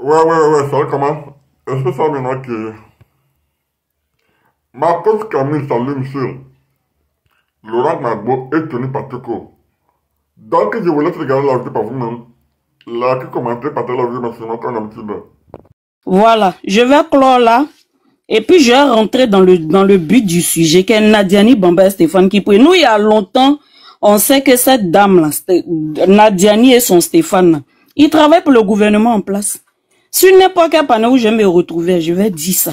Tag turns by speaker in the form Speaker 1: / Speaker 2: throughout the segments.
Speaker 1: Ouais, salut, comment? Est-ce que ça maintenant que ma cause Camille s'allume sur Laurent Gbagbo est tenu par Teko. Donc, je vous laisse regarder la vidéo par vous-même. Là, qui commenter, partager la vidéo maximum comme d'habitude.
Speaker 2: Voilà, je vais clore là. Et puis, je vais rentrer dans le but du sujet, qui est Nadiani Bamba et Stéphane Kipri. Nous, il y a longtemps, on sait que cette dame-là, Nadiani et son Stéphane, ils travaillent pour le gouvernement en place. Sur n'importe quel panneau où je vais me retrouver, je vais dire ça.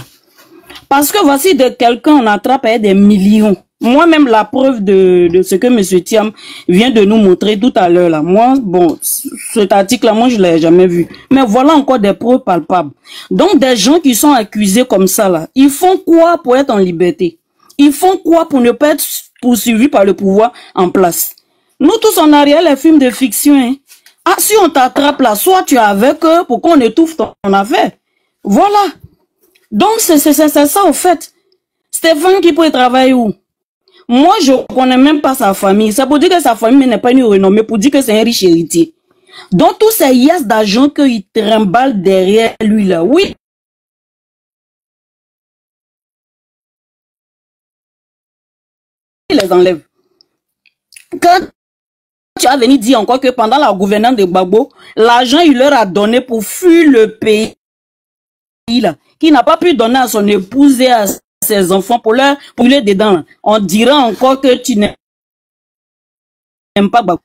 Speaker 2: Parce que voici de quelqu'un, on attrape des millions. Moi-même, la preuve de ce que M. Thiam vient de nous montrer tout à l'heure là. Moi, bon, cet article-là, moi, je l'ai jamais vu. Mais voilà encore des preuves palpables. Donc, des gens qui sont accusés comme ça là, ils font quoi pour être en liberté? Ils font quoi pour ne pas être poursuivis par le pouvoir en place? Nous tous, on a rien les films de fiction, hein. Ah, si on t'attrape là, soit tu es avec eux pour qu'on étouffe ton affaire. Voilà. Donc, c'est ça au fait. Stéphane qui peut travailler où? Moi, je ne connais même pas sa famille. C'est pour dire que sa famille n'est pas une renommée, pour dire que c'est un riche héritier. Donc, tous ces yes d'argent qu'il trimballe derrière lui là, oui. Il les enlève. Quand tu as venu dire encore que pendant la gouvernance de Gbagbo, l'argent il leur a donné pour fuir le pays là, qui n'a pas pu donner à son épouse et à ses enfants pour leur brûler dedans. On dira encore que tu n'aimes pas Gbagbo.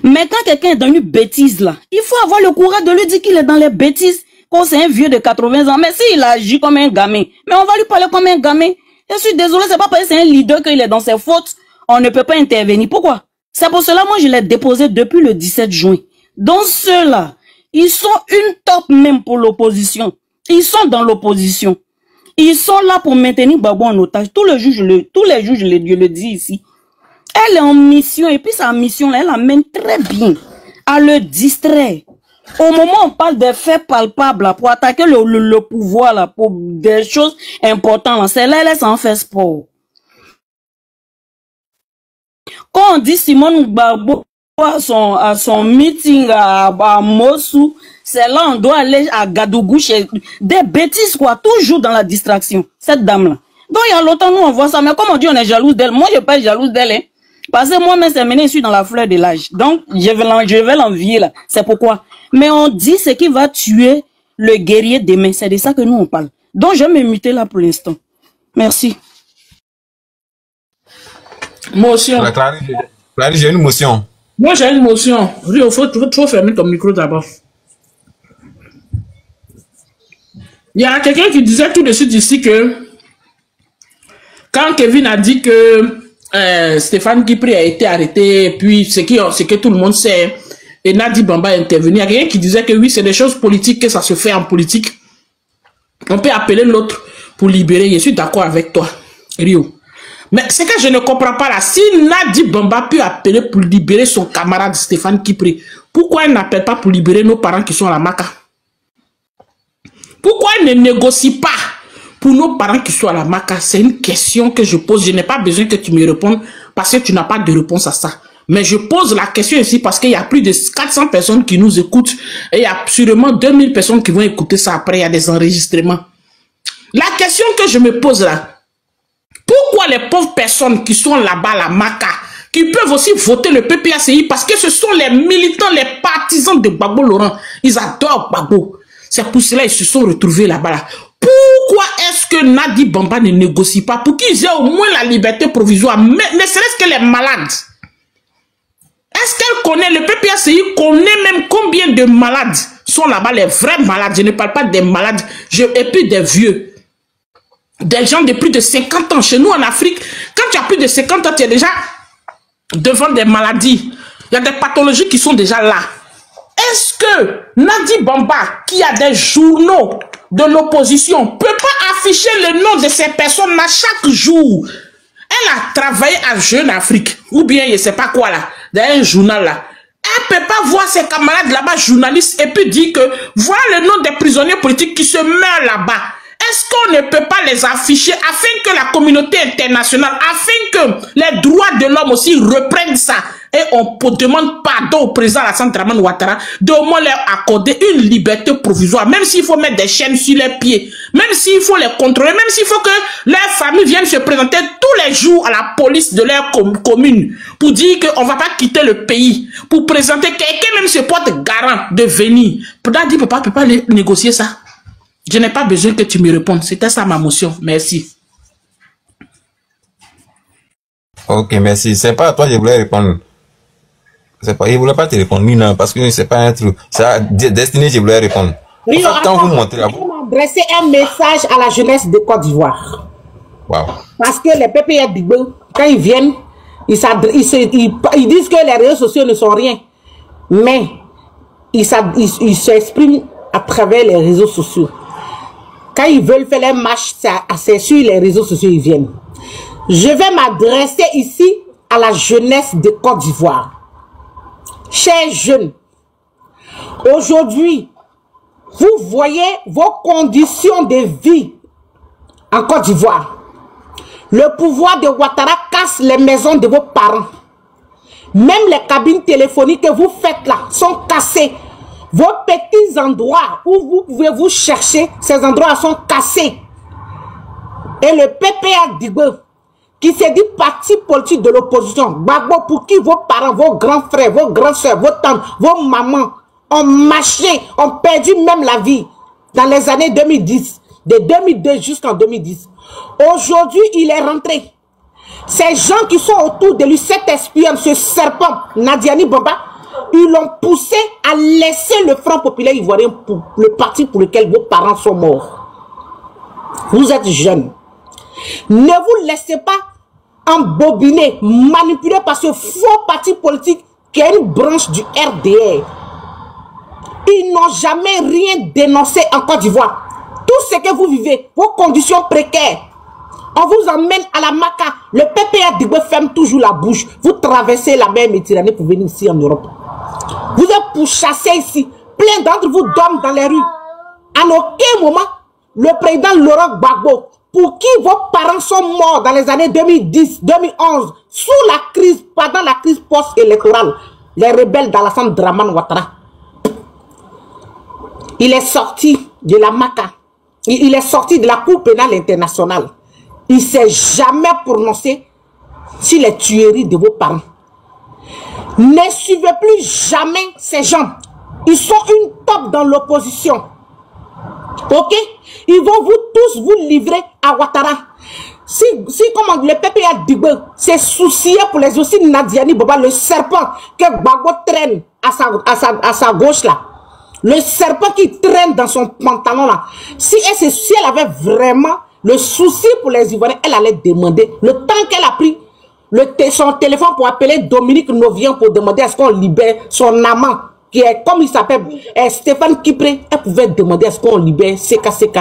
Speaker 2: Mais quand quelqu'un est dans une bêtise là, il faut avoir le courage de lui dire qu'il est dans les bêtises, quand c'est un vieux de 80 ans. Mais s'il agit comme un gamin, mais on va lui parler comme un gamin. Je suis désolé, c'est pas parce que c'est un leader qu'il est dans ses fautes, on ne peut pas intervenir. Pourquoi? C'est pour cela, moi, je l'ai déposé depuis le 17 juin. Donc, ceux-là, ils sont une top même pour l'opposition. Ils sont dans l'opposition. Ils sont là pour maintenir Gbagbo en otage. Tous les jours, je le dis ici. Elle est en mission, et puis sa mission, là, elle amène très bien à le distraire. Au moment où on parle des faits palpables, là, pour attaquer le pouvoir, là, pour des choses importantes, c'est là, elle s'en fait sport. Quand on dit Simone Gbagbo à son meeting à Mossou, c'est là on doit aller à Gadougou, chez des bêtises quoi, toujours dans la distraction, cette dame-là. Donc il y a longtemps nous on voit ça, mais comme on dit on est jalouse d'elle, moi je ne suis pas jalouse d'elle, hein, parce que moi-même c'est mené, je suis dans la fleur de l'âge, donc je vais l'envier là, c'est pourquoi. Mais on dit ce qui va tuer le guerrier demain, c'est de ça que nous on parle. Donc je vais me muter là pour l'instant. Merci.
Speaker 3: Motion.
Speaker 4: Clarisse, j'ai une motion.
Speaker 3: Moi, j'ai une motion. Il faut fermer ton micro d'abord. Il y a quelqu'un qui disait tout de suite ici que quand Kevin a dit que Stéphane Kipri a été arrêté, puis c'est que tout le monde sait, et Nadi Bamba est intervenu, il y a quelqu'un qui disait que oui, c'est des choses politiques, que ça se fait en politique. On peut appeler l'autre pour libérer. Je suis d'accord avec toi, Rio. Mais c'est que je ne comprends pas là. Si Nadi Bamba peut appeler pour libérer son camarade Stéphane Kipri, pourquoi il n'appelle pas pour libérer nos parents qui sont à la Maka? Pourquoi il ne négocie pas pour nos parents qui sont à la Maka? C'est une question que je pose. Je n'ai pas besoin que tu me répondes parce que tu n'as pas de réponse à ça. Mais je pose la question ici parce qu'il y a plus de 400 personnes qui nous écoutent et il y a sûrement 2000 personnes qui vont écouter ça après. Il y a des enregistrements. La question que je me pose là, pourquoi les pauvres personnes qui sont là-bas, la Maka, qui peuvent aussi voter le PPACI, parce que ce sont les militants, les partisans de Gbagbo Laurent, ils adorent Gbagbo. C'est pour cela qu'ils se sont retrouvés là-bas. Là. Pourquoi est-ce que Nadi Bamba ne négocie pas pour qu'ils aient au moins la liberté provisoire, mais ne serait-ce que les malades? Est-ce qu'elle connaît, le PPACI connaît même combien de malades sont là-bas, les vrais malades? Je ne parle pas des malades, et puis des vieux. Des gens de plus de 50 ans. Chez nous en Afrique, quand tu as plus de 50 ans, tu es déjà devant des maladies. Il y a des pathologies qui sont déjà là. Est-ce que Nadi Bamba, qui a des journaux de l'opposition, peut pas afficher le nom de ces personnes-là chaque jour? Elle a travaillé à Jeune Afrique, ou bien je ne sais pas quoi là, dans un journal là. Elle ne peut pas voir ses camarades là-bas, journalistes, et puis dire que voilà le nom des prisonniers politiques qui se meurent là-bas. est-ce qu'on ne peut pas les afficher afin que la communauté internationale, afin que les droits de l'homme aussi reprennent ça? Et on demande pardon au président Alassane Dramane Ouattara de au moins leur accorder une liberté provisoire, même s'il faut mettre des chaînes sur les pieds, même s'il faut les contrôler, même s'il faut que leurs familles viennent se présenter tous les jours à la police de leur commune pour dire qu'on ne va pas quitter le pays, pour présenter quelqu'un même se porte garant de venir. Pour dire, papa, tu peux pas négocier ça. Je n'ai pas besoin que tu me répondes. C'était ça ma motion. Merci.
Speaker 4: Ok, merci. C'est pas à toi que je voulais répondre. C'est pas, il voulait pas te répondre, non, parce que c'est pas un truc. C'est à Destiné, je voulais répondre.
Speaker 5: Oui,
Speaker 4: en fait, quand vous montrez à vous.
Speaker 5: Adresser un message à la jeunesse de Côte d'Ivoire.
Speaker 4: Wow.
Speaker 5: Parce que les PPA Digbo, quand ils viennent, ils disent que les réseaux sociaux ne sont rien. Mais ils s'expriment à travers les réseaux sociaux. Quand ils veulent faire les marches, c'est sur les réseaux sociaux ils viennent. Je vais m'adresser ici à la jeunesse de Côte d'Ivoire. Chers jeunes, aujourd'hui, vous voyez vos conditions de vie en Côte d'Ivoire. Le pouvoir de Ouattara casse les maisons de vos parents. Même les cabines téléphoniques que vous faites là sont cassées. Vos petits endroits où vous pouvez vous chercher, ces endroits sont cassés. Et le PPA Digbo, qui s'est dit parti politique de l'opposition, Gbagbo, pour qui vos parents, vos grands frères, vos grands soeurs, vos tantes, vos mamans ont marché, ont perdu même la vie dans les années 2010, de 2002 jusqu'en 2010. Aujourd'hui, il est rentré. Ces gens qui sont autour de lui, cet espionne, ce serpent, Nadiani Bamba, ils l'ont poussé à laisser le Front populaire ivoirien pour le parti pour lequel vos parents sont morts. Vous êtes jeunes. Ne vous laissez pas embobiner, manipuler par ce faux parti politique qui est une branche du RDR. Ils n'ont jamais rien dénoncé en Côte d'Ivoire. Tout ce que vous vivez, vos conditions précaires, on vous emmène à la Maca. Le PPA Digbo ferme toujours la bouche. Vous traversez la mer Méditerranée pour venir ici en Europe. Vous êtes pourchassés ici. Plein d'entre vous dorment dans les rues. À aucun moment, le président Laurent Gbagbo, pour qui vos parents sont morts dans les années 2010, 2011, sous la crise, pendant la crise post-électorale, les rebelles d'Alassane Dramane Ouattara, il est sorti de la Maca. Il est sorti de la Cour pénale internationale. Il ne s'est jamais prononcé sur les tueries de vos parents. Ne suivez plus jamais ces gens. Ils sont une top dans l'opposition. Ok? Ils vont vous tous vous livrer à Ouattara. Si comme le PPA Digbo s'est soucié pour les aussi Nadiani Baba, le serpent que Gbagbo traîne à sa gauche là, le serpent qui traîne dans son pantalon là, si elle avait vraiment le souci pour les Ivoiriens, elle allait demander, le temps qu'elle a pris son téléphone pour appeler Dominique Novien pour demander est-ce qu'on libère son amant, qui est, comme il s'appelle, Stéphane Kipré, elle pouvait demander est-ce qu'on libère CKCK,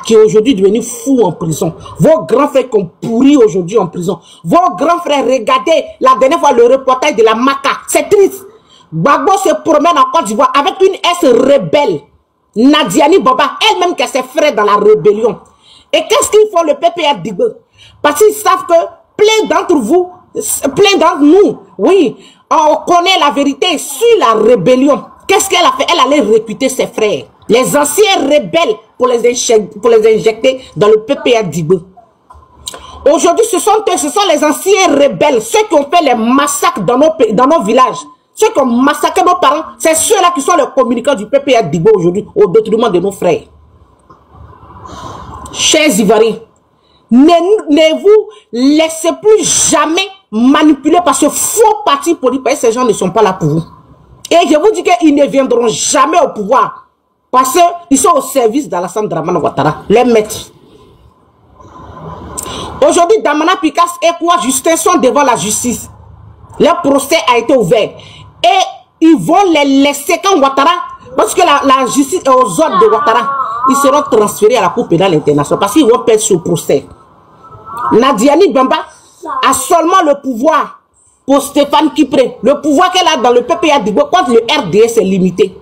Speaker 5: qui est aujourd'hui devenu fou en prison. Vos grands frères qui ont pourri aujourd'hui en prison. Vos grands frères, regardez la dernière fois le reportage de la Maca, c'est triste. Gbagbo se promène en Côte d'Ivoire avec une S rebelle, Nadiani Baba, elle-même qui s'est frère dans la rébellion. Et qu'est-ce qu'ils font le PPA Digbo? Parce qu'ils savent que plein d'entre vous, plein d'entre nous, oui, on connaît la vérité sur la rébellion. Qu'est-ce qu'elle a fait? Elle allait recruter ses frères, les anciens rebelles, pour les injecter dans le PPA Digbo. Aujourd'hui, ce sont les anciens rebelles, ceux qui ont fait les massacres dans nos villages. Ceux qui ont massacré nos parents, c'est ceux-là qui sont les communicants du PPA Digbo aujourd'hui, au détriment de nos frères. Chers Ivoiriens, ne vous laissez plus jamais manipuler par ce faux parti politique, parce que ces gens ne sont pas là pour vous. Et je vous dis qu'ils ne viendront jamais au pouvoir, parce qu'ils sont au service d'Alassane Dramane Ouattara, les maîtres. Aujourd'hui, Damana Picasse et quoi Justin sont devant la justice. Leur procès a été ouvert. Et ils vont les laisser quand Ouattara, parce que la justice est aux ordres de Ouattara, ils seront transférés à la Cour pénale internationale parce qu'ils vont perdre ce procès. Nadiani Bamba a seulement le pouvoir pour Stéphane Kipré. Le pouvoir qu'elle a dans le PPA Digbo contre le RDS est limité.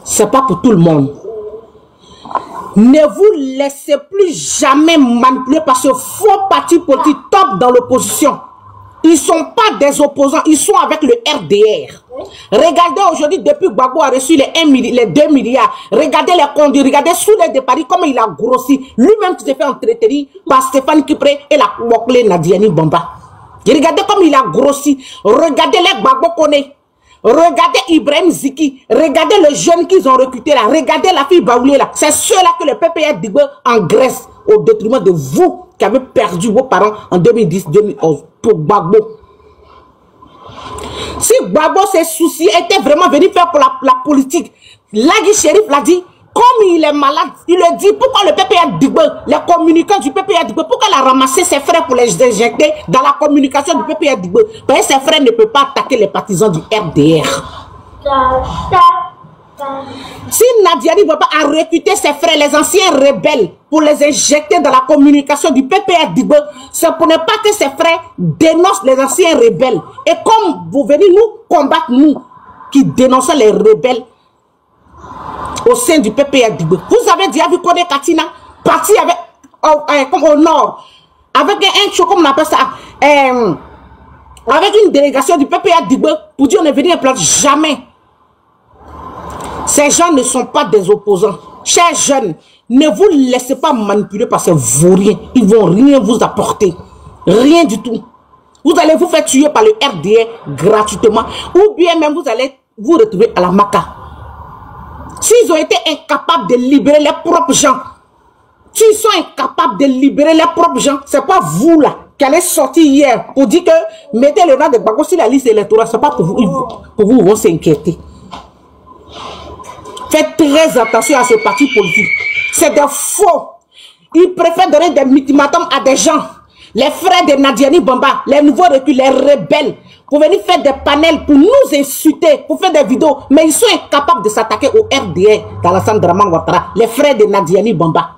Speaker 5: C'est pas pour tout le monde. Ne vous laissez plus jamais manipuler par ce faux parti politique top dans l'opposition. Ils ne sont pas des opposants, ils sont avec le RDR. Regardez aujourd'hui, depuis que Gbagbo a reçu les 2 milliards, regardez les conduits, regardez sous les de Paris, comment il a grossi. Lui-même qui s'est fait entretenir par Stéphane Kipré et la Mokle Nadiani Bamba. Regardez comme il a grossi. Regardez les Gbagbo connaît. Regardez Ibrahim Ziki. Regardez le jeune qu'ils ont recruté là. Regardez la fille Baoulé là. C'est ceux-là que le PPR Digbe engraisse au détriment de vous qui avez perdu vos parents en 2010-2011 pour Gbagbo. Si Gbagbo ses soucis étaient vraiment venus faire pour la politique, Lagui Shérif l'a dit, comme il est malade, il le dit, pourquoi le PPR Digbe, les communicants du PPR Digbe, pourquoi il a ramassé ses frères pour les injecter dans la communication du PPR Digbe? Parce que ses frères ne peuvent pas attaquer les partisans du RDR. Si Nadiani Bamba a recruté ses frères, les anciens rebelles, pour les injecter dans la communication du PPR Digbe, c'est pour ne pas que ses frères dénoncent les anciens rebelles. Et comme vous venez nous combattre, nous, qui dénonçons les rebelles au sein du PPR Digbe. Vous avez déjà vu Kone Katina parti avec, comme au nord, avec un choc, comme on appelle ça, avec une délégation du PPR Digbe pour dire on est venu en place. Jamais. Ces gens ne sont pas des opposants. Chers jeunes, ne vous laissez pas manipuler par ces vauriens. Ils vont rien vous apporter. Rien du tout. Vous allez vous faire tuer par le RDR gratuitement. Ou bien même vous allez vous retrouver à la Maca. S'ils ont été incapables de libérer leurs propres gens, s'ils sont incapables de libérer leurs propres gens, c'est pas vous là qui allez sortir hier pour dire que mettez le nom de Gbagbo sur la liste électorale. C'est pas pour vous, ils vont s'inquiéter. Faites très attention à ce parti politique. C'est des faux. Ils préfèrent donner des ultimatums à des gens. Les frères de Nadiani Bamba, les nouveaux recul, les rebelles, pour venir faire des panels, pour nous insulter, pour faire des vidéos. Mais ils sont incapables de s'attaquer au RDR d'Alassane Draman Ouattara, les frères de Nadiani Bamba.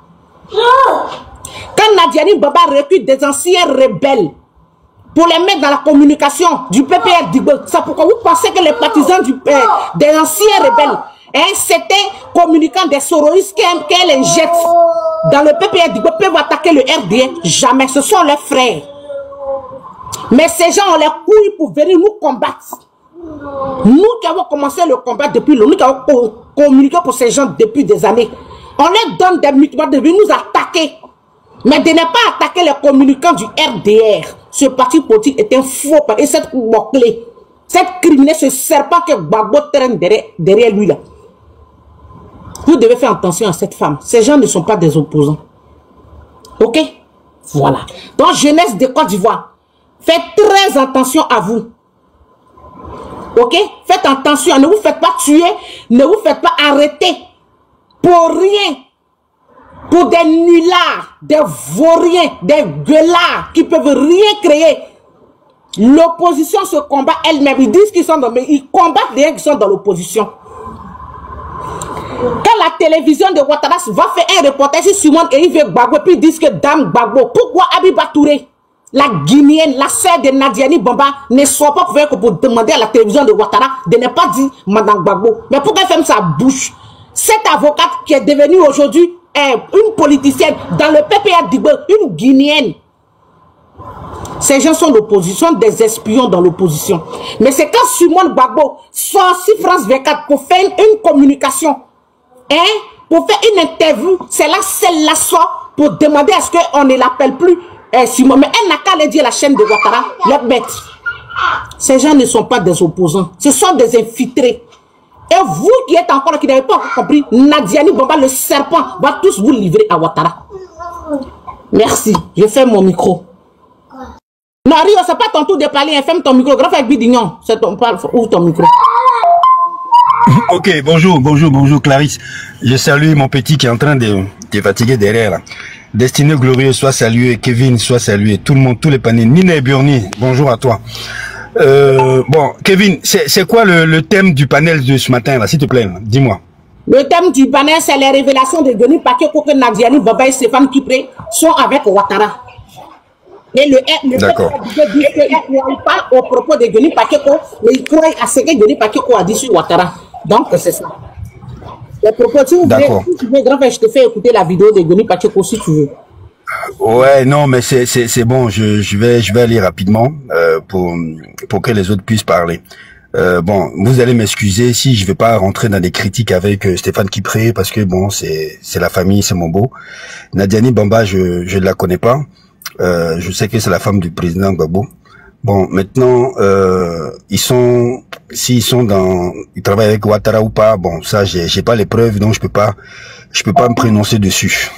Speaker 5: Quand Nadiani Bamba recrute des anciens rebelles, pour les mettre dans la communication du PPR Digbe, c'est pourquoi vous pensez que les partisans des anciens rebelles, certains communicants des soroïstes qu'elle injecte dans le PPR Digbe peuvent attaquer le RDR. Jamais, ce sont leurs frères. Mais ces gens ont les couilles pour venir nous combattre. Nous qui avons commencé le combat depuis longtemps, nous qui avons communiqué pour ces gens depuis des années, on leur donne des mutuelles de venir nous attaquer. Mais de ne pas attaquer les communicants du RDR. Ce parti politique est un faux parti. Et cette clé, cette criminelle, ce serpent que Gbagbo traîne derrière lui là. Vous devez faire attention à cette femme. Ces gens ne sont pas des opposants. Ok? Voilà. Donc, jeunesse de Côte d'Ivoire, faites très attention à vous. Ok? Faites attention. Ne vous faites pas tuer. Ne vous faites pas arrêter. Pour rien. Pour des nullards, des vauriens, des gueulards qui peuvent rien créer. L'opposition se combat elle-même. Ils disent qu'ils sont dans... Mais ils combattent les gens qui sont dans l'opposition. Quand la télévision de Ouattara va faire un reportage sur Simone et Yves Gbagbo, puis ils disent que Dame Gbagbo, pourquoi Abiba Touré, la Guinéenne, la sœur de Nadiani Bamba, ne soit pas pour demander à la télévision de Ouattara de ne pas dire Madame Gbagbo. Mais pourquoi elle ferme sa bouche? Cette avocate qui est devenue aujourd'hui une politicienne dans le PPR Digbe, une Guinéenne. Ces gens sont l'opposition, des espions dans l'opposition. Mais c'est quand Simone Gbagbo sort sur France 24 pour faire une communication, pour faire une interview, c'est là celle-là sort pour demander à ce qu'on ne l'appelle plus Simone. Mais elle n'a qu'à aller dire à la chaîne de Ouattara, leur maître. Ces gens ne sont pas des opposants, ce sont des infiltrés. Et vous qui êtes encore, qui n'avez pas encore compris, Nadiani Bamba, le serpent, va tous vous livrer à Ouattara. Merci, je ferme mon micro. Non, Rio, c'est pas ton tour de parler, ferme ton micro. Grave avec Bidignon, c'est ton parle, ouvre ton micro.
Speaker 6: Ok, bonjour Clarisse. Je salue mon petit qui est en train de fatiguer derrière là. Destiné Glorieux, soit salué. Kevin, soit salué. Tout le monde, tous les paniers. Nina et Burni, bonjour à toi. Bon, Kevin, c'est quoi le thème du panel de ce matin là, s'il te plaît, dis-moi.
Speaker 5: Le thème du panel, c'est les révélations de Denis Pakeko que Nadiani Bamba et Stéphane Kipré sont avec Ouattara. Et le ne croit pas au propos de Denis Pakeko, mais il croit à ce que Denis Pakeko a dit sur Ouattara. Donc, c'est ça. Les propos, si vous voulez, si tu veux, grand frère, je te fais écouter la vidéo de Denis Pacheco si tu veux.
Speaker 6: Ouais, non, mais c'est bon, je vais aller rapidement pour que les autres puissent parler. Bon, vous allez m'excuser si je vais pas rentrer dans des critiques avec Stéphane Kipré parce que bon, c'est la famille, c'est mon beau. Nadiani Bamba, je ne la connais pas. Je sais que c'est la femme du président Gbagbo. Bon, maintenant, s'ils travaillent avec Ouattara ou pas, bon, ça, j'ai pas les preuves, donc je peux pas me prononcer dessus.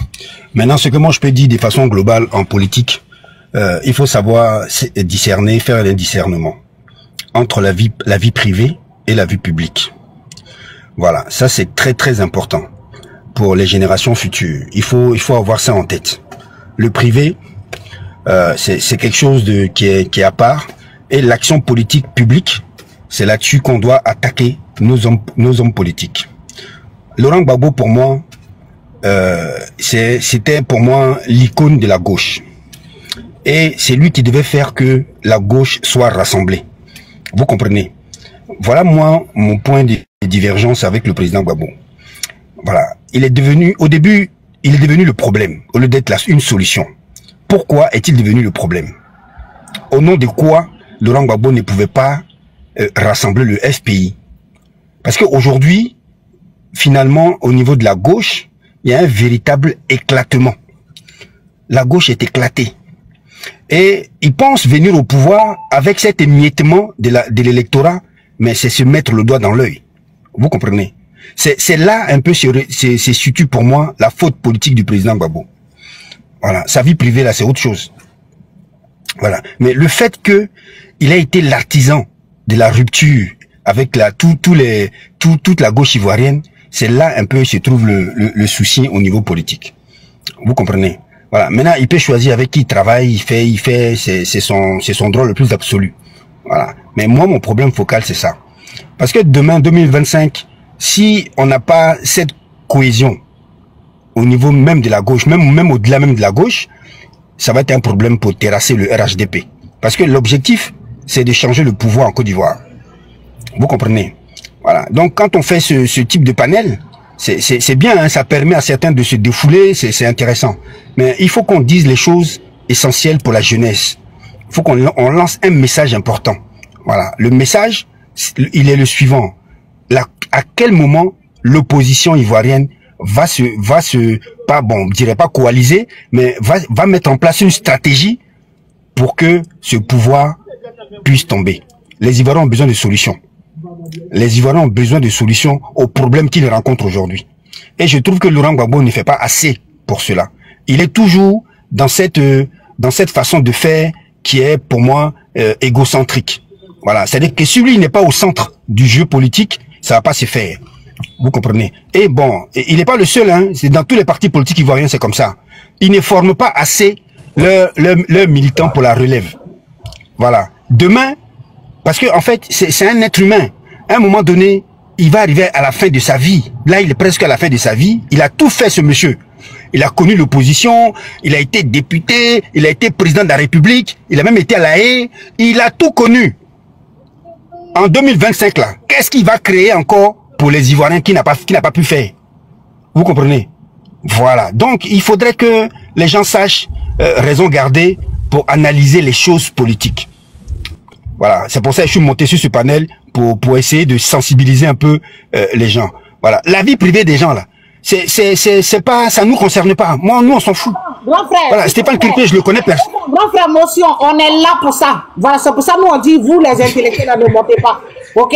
Speaker 6: Maintenant, ce que moi je peux dire de façon globale en politique, il faut savoir discerner, faire un discernement entre la vie privée et la vie publique. Voilà, ça c'est très très important pour les générations futures. Il faut avoir ça en tête. Le privé, c'est quelque chose qui est à part, et l'action politique publique, c'est là-dessus qu'on doit attaquer nos hommes politiques. Laurent Gbagbo, pour moi, c'était pour moi l'icône de la gauche. Et c'est lui qui devait faire que la gauche soit rassemblée. Vous comprenez? Voilà moi mon point de divergence avec le président Gbagbo. Voilà, au début, il est devenu le problème au lieu d'être une solution. Pourquoi est-il devenu le problème? Au nom de quoi Laurent Gbagbo ne pouvait pas rassembler le FPI? Parce qu'aujourd'hui, finalement, au niveau de la gauche, il y a un véritable éclatement. La gauche est éclatée. Et ils pensent venir au pouvoir avec cet émiettement de l'électorat, mais c'est se mettre le doigt dans l'œil. Vous comprenez? C'est là un peu, c'est situe pour moi la faute politique du président Gbagbo. Voilà, sa vie privée là, c'est autre chose. Voilà, mais le fait que il a été l'artisan de la rupture avec toute la gauche ivoirienne, c'est là un peu se trouve le souci au niveau politique. Vous comprenez? Voilà. Maintenant, il peut choisir avec qui il travaille, il fait, c'est son droit le plus absolu. Voilà. Mais moi, mon problème focal, c'est ça. Parce que demain, 2025, si on n'a pas cette cohésion au niveau même de la gauche, même au-delà même de la gauche, ça va être un problème pour terrasser le RHDP. Parce que l'objectif, c'est de changer le pouvoir en Côte d'Ivoire. Vous comprenez? Voilà. Donc, quand on fait ce type de panel, c'est bien, hein, ça permet à certains de se défouler, c'est intéressant. Mais il faut qu'on dise les choses essentielles pour la jeunesse. Il faut qu'on lance un message important. Voilà. Le message, il est le suivant. À quel moment l'opposition ivoirienne va pas, bon, je dirais pas coaliser, mais va mettre en place une stratégie pour que ce pouvoir puisse tomber. Les Ivoiriens ont besoin de solutions. Les Ivoiriens ont besoin de solutions aux problèmes qu'ils rencontrent aujourd'hui. Et je trouve que Laurent Gbagbo ne fait pas assez pour cela. Il est toujours dans cette façon de faire qui est pour moi égocentrique. Voilà, c'est-à-dire que si lui n'est pas au centre du jeu politique, ça va pas se faire. Vous comprenez? Et bon, il n'est pas le seul, hein. C'est dans tous les partis politiques ivoiriens, c'est comme ça. Ils ne forment pas assez leurs militants pour la relève. Voilà. Demain, parce que en fait, c'est un être humain. À un moment donné, il va arriver à la fin de sa vie. Là, il est presque à la fin de sa vie. Il a tout fait, ce monsieur. Il a connu l'opposition, il a été député, il a été président de la République, il a même été à La Haye. Il a tout connu. En 2025, là, qu'est-ce qu'il va créer encore pour les Ivoiriens qu'il n'a pas pu faire? Vous comprenez? Voilà. Donc, il faudrait que les gens sachent raison garder pour analyser les choses politiques. Voilà, c'est pour ça que je suis monté sur ce panel pour essayer de sensibiliser un peu les gens. Voilà, la vie privée des gens là, c'est pas, ça nous concerne pas. Moi, nous on s'en fout.
Speaker 5: Grand frère,
Speaker 6: voilà, Stéphane Kipré, je le connais personne.
Speaker 5: Grand frère, motion, on est là pour ça. Voilà, c'est pour ça nous on dit vous les intellectuels ne montez pas, ok?